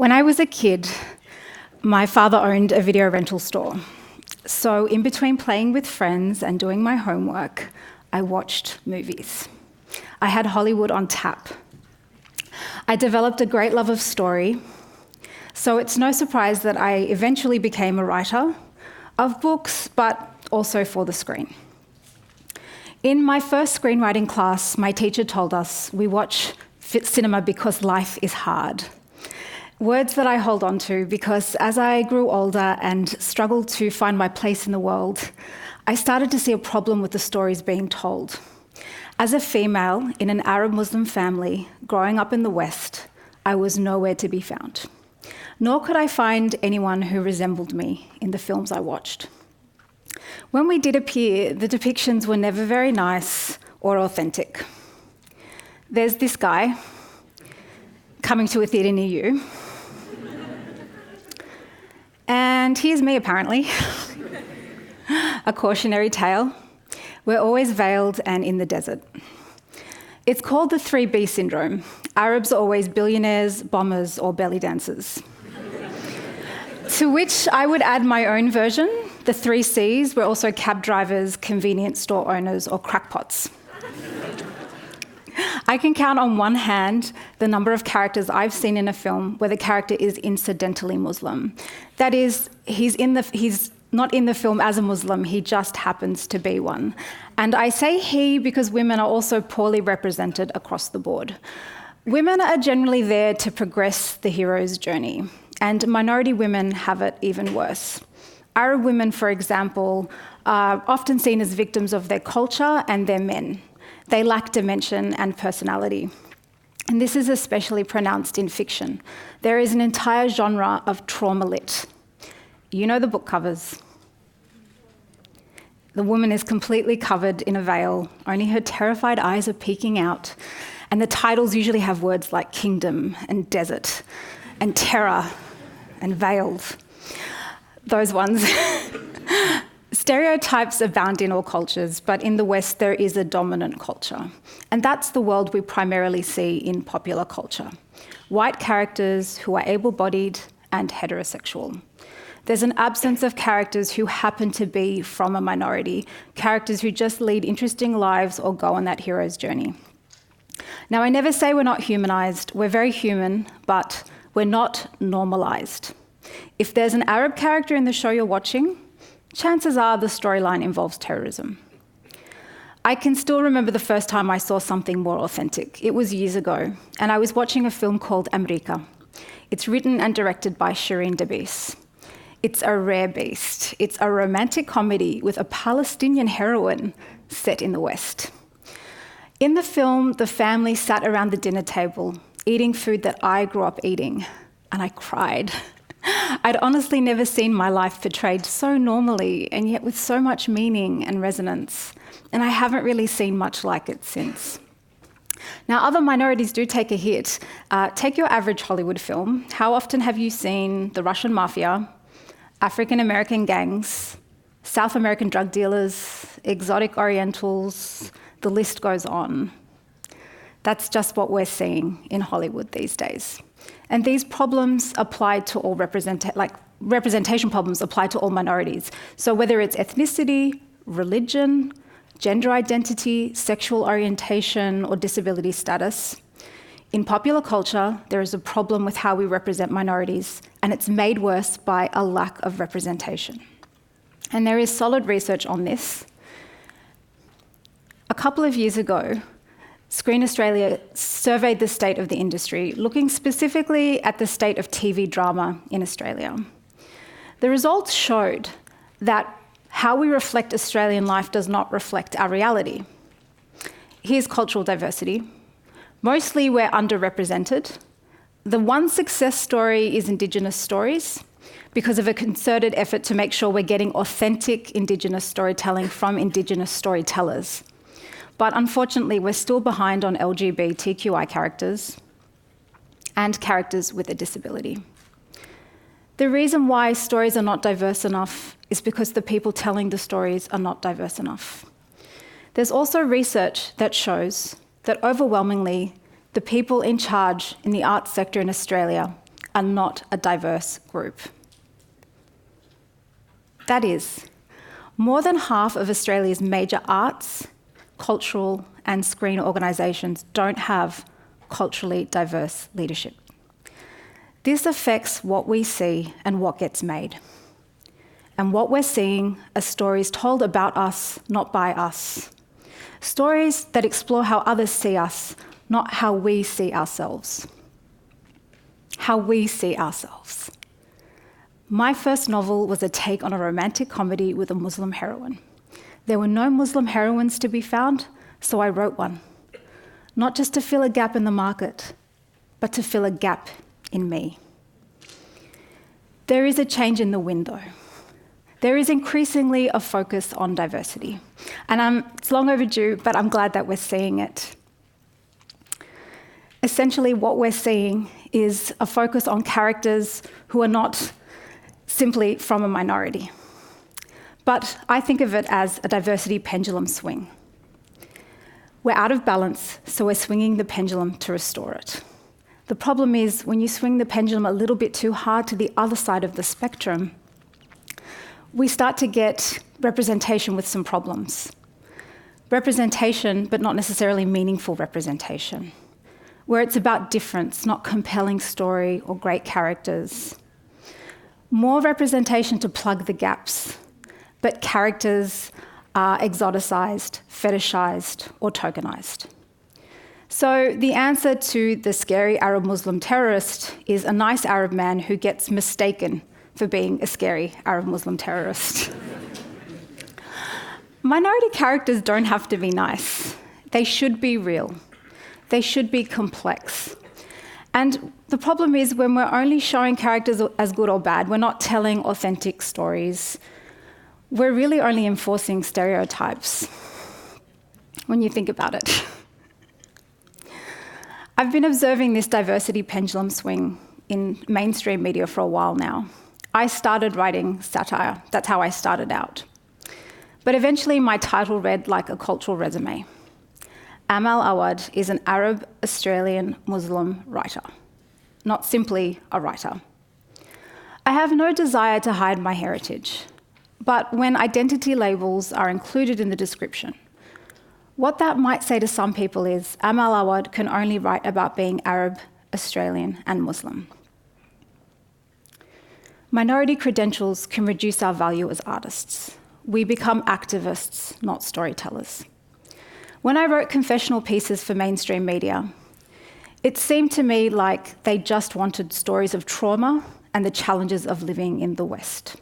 When I was a kid, my father owned a video rental store. So in between playing with friends and doing my homework, I watched movies. I had Hollywood on tap. I developed a great love of story, so it's no surprise that I eventually became a writer of books, but also for the screen. In my first screenwriting class, my teacher told us we watch cinema because life is hard. Words that I hold on to because as I grew older and struggled to find my place in the world, I started to see a problem with the stories being told. As a female in an Arab Muslim family growing up in the West, I was nowhere to be found. Nor could I find anyone who resembled me in the films I watched. When we did appear, the depictions were never very nice or authentic. There's this guy coming to a theatre near you. And here's me, apparently. A cautionary tale. We're always veiled and in the desert. It's called the 3B syndrome. Arabs are always billionaires, bombers, or belly dancers. To which I would add my own version. The 3 Cs were also cab drivers, convenience store owners, or crackpots. I can count on one hand the number of characters I've seen in a film where the character is incidentally Muslim. That is, he's not in the film as a Muslim, he just happens to be one. And I say he because women are also poorly represented across the board. Women are generally there to progress the hero's journey, and minority women have it even worse. Arab women, for example, are often seen as victims of their culture and their men. They lack dimension and personality. And this is especially pronounced in fiction. There is an entire genre of trauma lit. You know the book covers. The woman is completely covered in a veil. Only her terrified eyes are peeking out. And the titles usually have words like kingdom and desert and terror and veiled. Those ones. Stereotypes abound in all cultures, but in the West there is a dominant culture. And that's the world we primarily see in popular culture. White characters who are able-bodied and heterosexual. There's an absence of characters who happen to be from a minority, characters who just lead interesting lives or go on that hero's journey. Now, I never say we're not humanized. We're very human, but we're not normalized. If there's an Arab character in the show you're watching, chances are the storyline involves terrorism. I can still remember the first time I saw something more authentic. It was years ago, and I was watching a film called America. It's written and directed by Shireen Dabiss. It's a rare beast. It's a romantic comedy with a Palestinian heroine set in the West. In the film, the family sat around the dinner table, eating food that I grew up eating, and I cried. I'd honestly never seen my life portrayed so normally and yet with so much meaning and resonance, and I haven't really seen much like it since. Now, other minorities do take a hit. Take your average Hollywood film. How often have you seen the Russian mafia, African American gangs, South American drug dealers, exotic Orientals? The list goes on. That's just what we're seeing in Hollywood these days. And these problems apply to all representation problems apply to all minorities. So whether it's ethnicity, religion, gender identity, sexual orientation, or disability status, in popular culture, there is a problem with how we represent minorities, and it's made worse by a lack of representation. And there is solid research on this. A couple of years ago, Screen Australia surveyed the state of the industry, looking specifically at the state of TV drama in Australia. The results showed that how we reflect Australian life does not reflect our reality. Here's cultural diversity. Mostly we're underrepresented. The one success story is Indigenous stories because of a concerted effort to make sure we're getting authentic Indigenous storytelling from Indigenous storytellers. But unfortunately, we're still behind on LGBTQI characters and characters with a disability. The reason why stories are not diverse enough is because the people telling the stories are not diverse enough. There's also research that shows that overwhelmingly, the people in charge in the arts sector in Australia are not a diverse group. That is, more than half of Australia's major arts, cultural and screen organisations don't have culturally diverse leadership. This affects what we see and what gets made. And what we're seeing are stories told about us, not by us. Stories that explore how others see us, not how we see ourselves. How we see ourselves. My first novel was a take on a romantic comedy with a Muslim heroine. There were no Muslim heroines to be found, so I wrote one. Not just to fill a gap in the market, but to fill a gap in me. There is a change in the wind, though. There is increasingly a focus on diversity. And it's long overdue, but I'm glad that we're seeing it. Essentially, what we're seeing is a focus on characters who are not simply from a minority. But I think of it as a diversity pendulum swing. We're out of balance, so we're swinging the pendulum to restore it. The problem is, when you swing the pendulum a little bit too hard to the other side of the spectrum, we start to get representation with some problems. Representation, but not necessarily meaningful representation, where it's about difference, not compelling story or great characters. More representation to plug the gaps, but characters are exoticized, fetishized, or tokenized. So the answer to the scary Arab Muslim terrorist is a nice Arab man who gets mistaken for being a scary Arab Muslim terrorist. Minority characters don't have to be nice. They should be real. They should be complex. And the problem is, when we're only showing characters as good or bad, we're not telling authentic stories. We're really only enforcing stereotypes, when you think about it. I've been observing this diversity pendulum swing in mainstream media for a while now. I started writing satire. That's how I started out. But eventually my title read like a cultural resume. Amal Awad is an Arab Australian Muslim writer, not simply a writer. I have no desire to hide my heritage, but when identity labels are included in the description, what that might say to some people is Amal Awad can only write about being Arab, Australian, and Muslim. Minority credentials can reduce our value as artists. We become activists, not storytellers. When I wrote confessional pieces for mainstream media, it seemed to me like they just wanted stories of trauma and the challenges of living in the West.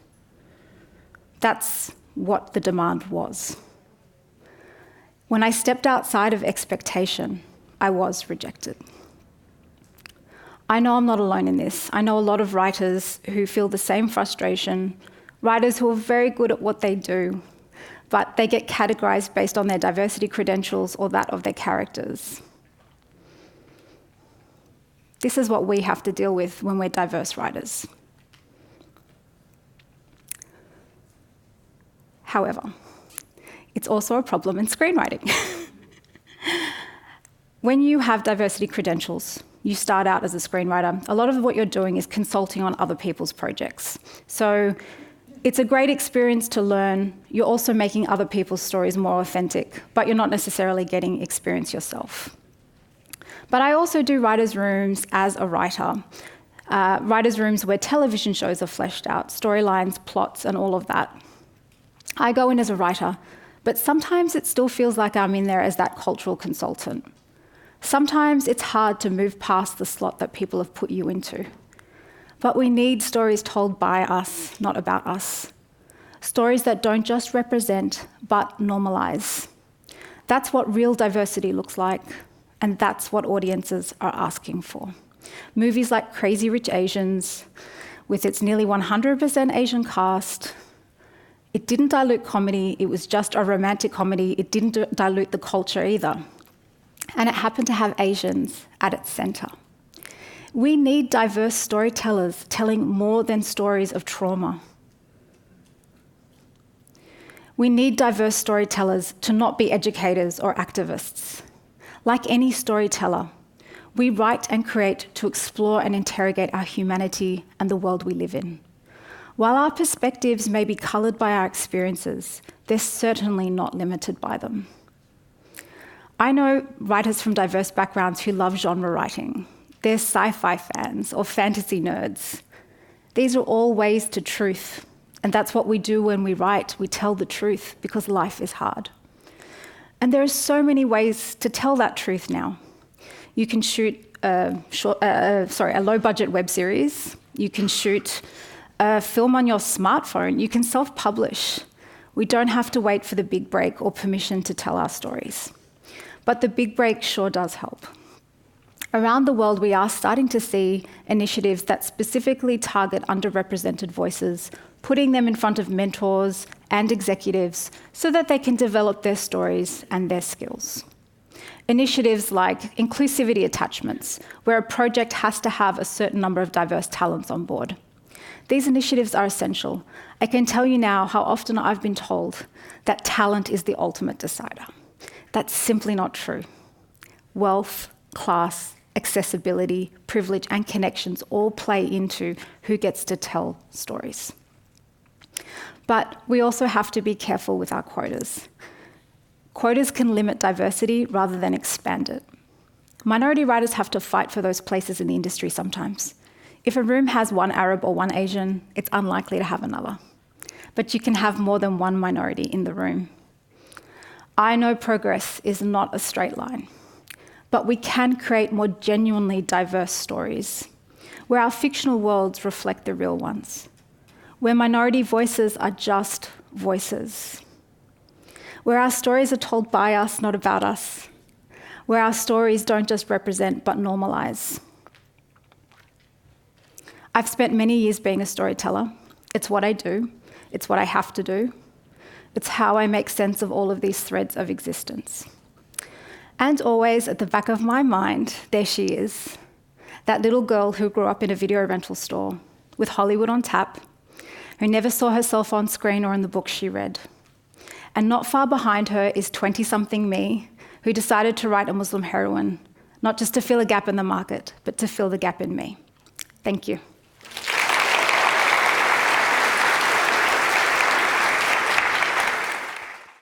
That's what the demand was. When I stepped outside of expectation, I was rejected. I know I'm not alone in this. I know a lot of writers who feel the same frustration, writers who are very good at what they do, but they get categorized based on their diversity credentials or that of their characters. This is what we have to deal with when we're diverse writers. However, it's also a problem in screenwriting. When you have diversity credentials, you start out as a screenwriter. A lot of what you're doing is consulting on other people's projects. So it's a great experience to learn. You're also making other people's stories more authentic, but you're not necessarily getting experience yourself. But I also do writers' rooms as a writer. Writers' rooms where television shows are fleshed out, storylines, plots, and all of that. I go in as a writer, but sometimes it still feels like I'm in there as that cultural consultant. Sometimes it's hard to move past the slot that people have put you into. But we need stories told by us, not about us. Stories that don't just represent, but normalise. That's what real diversity looks like, and that's what audiences are asking for. Movies like Crazy Rich Asians, with its nearly 100% Asian cast, it didn't dilute comedy, it was just a romantic comedy, it didn't dilute the culture either. And it happened to have Asians at its centre. We need diverse storytellers telling more than stories of trauma. We need diverse storytellers to not be educators or activists. Like any storyteller, We write and create to explore and interrogate our humanity and the world we live in. While our perspectives may be coloured by our experiences, they're certainly not limited by them. I know writers from diverse backgrounds who love genre writing. They're sci-fi fans or fantasy nerds. These are all ways to truth, and that's what we do when we write. We tell the truth because life is hard. And there are so many ways to tell that truth now. You can shoot a low-budget web series. You can shoot a film on your smartphone. You can self-publish. We don't have to wait for the big break or permission to tell our stories. But the big break sure does help. Around the world, we are starting to see initiatives that specifically target underrepresented voices, putting them in front of mentors and executives so that they can develop their stories and their skills. Initiatives like inclusivity attachments, where a project has to have a certain number of diverse talents on board. These initiatives are essential. I can tell you now how often I've been told that talent is the ultimate decider. That's simply not true. Wealth, class, accessibility, privilege, and connections all play into who gets to tell stories. But we also have to be careful with our quotas. Quotas can limit diversity rather than expand it. Minority writers have to fight for those places in the industry sometimes. If a room has one Arab or one Asian, it's unlikely to have another. But you can have more than one minority in the room. I know progress is not a straight line, but we can create more genuinely diverse stories, where our fictional worlds reflect the real ones, where minority voices are just voices, where our stories are told by us, not about us, where our stories don't just represent but normalize. I've spent many years being a storyteller. It's what I do. It's what I have to do. It's how I make sense of all of these threads of existence. And always at the back of my mind, there she is, that little girl who grew up in a video rental store with Hollywood on tap, who never saw herself on screen or in the books she read. And not far behind her is 20-something me, who decided to write a Muslim heroine, not just to fill a gap in the market, but to fill the gap in me. Thank you.